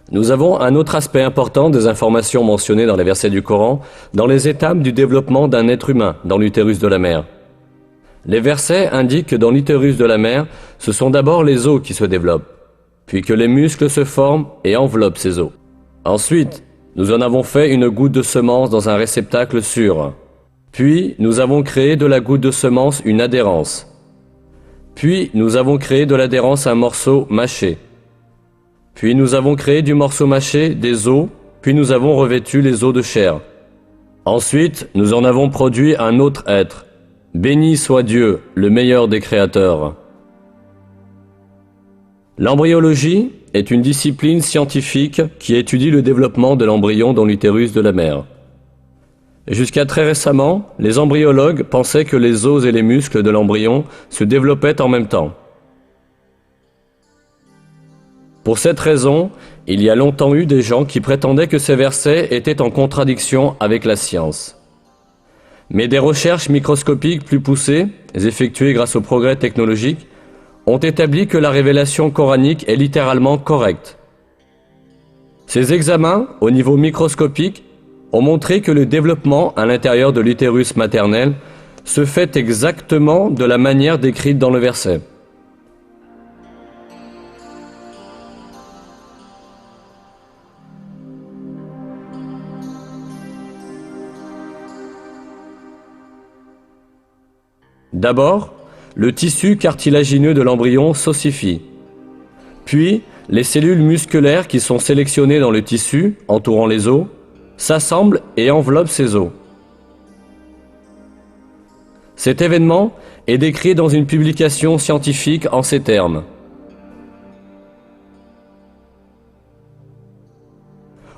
Nous avons un autre aspect important des informations mentionnées dans les versets du Coran, dans les étapes du développement d'un être humain dans l'utérus de la mère. Les versets indiquent que dans l'utérus de la mère, ce sont d'abord les os qui se développent, puis que les muscles se forment et enveloppent ces os. Ensuite, nous en avons fait une goutte de semence dans un réceptacle sûr. Puis, nous avons créé de la goutte de semence une adhérence. Puis, nous avons créé de l'adhérence un morceau mâché. Puis nous avons créé du morceau mâché des os, puis nous avons revêtu les os de chair. Ensuite, nous en avons produit un autre être. Béni soit Dieu, le meilleur des créateurs. L'embryologie est une discipline scientifique qui étudie le développement de l'embryon dans l'utérus de la mère. Jusqu'à très récemment, les embryologues pensaient que les os et les muscles de l'embryon se développaient en même temps. Pour cette raison, il y a longtemps eu des gens qui prétendaient que ces versets étaient en contradiction avec la science. Mais des recherches microscopiques plus poussées, effectuées grâce au progrès technologique, ont établi que la révélation coranique est littéralement correcte. Ces examens, au niveau microscopique, ont montré que le développement à l'intérieur de l'utérus maternel se fait exactement de la manière décrite dans le verset. D'abord, le tissu cartilagineux de l'embryon s'ossifie. Puis, les cellules musculaires qui sont sélectionnées dans le tissu, entourant les os, s'assemblent et enveloppent ces os. Cet événement est décrit dans une publication scientifique en ces termes.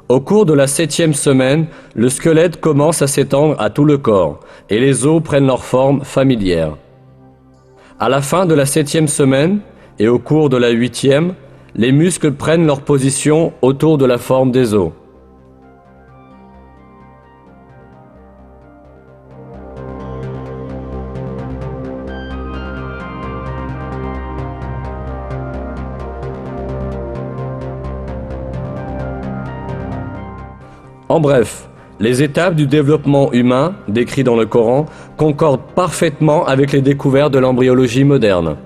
Au cours de la 7e semaine, le squelette commence à s'étendre à tout le corps et les os prennent leur forme familière. À la fin de la 7e semaine et au cours de la 8e, les muscles prennent leur position autour de la forme des os. En bref, les étapes du développement humain, décrites dans le Coran, concordent parfaitement avec les découvertes de l'embryologie moderne.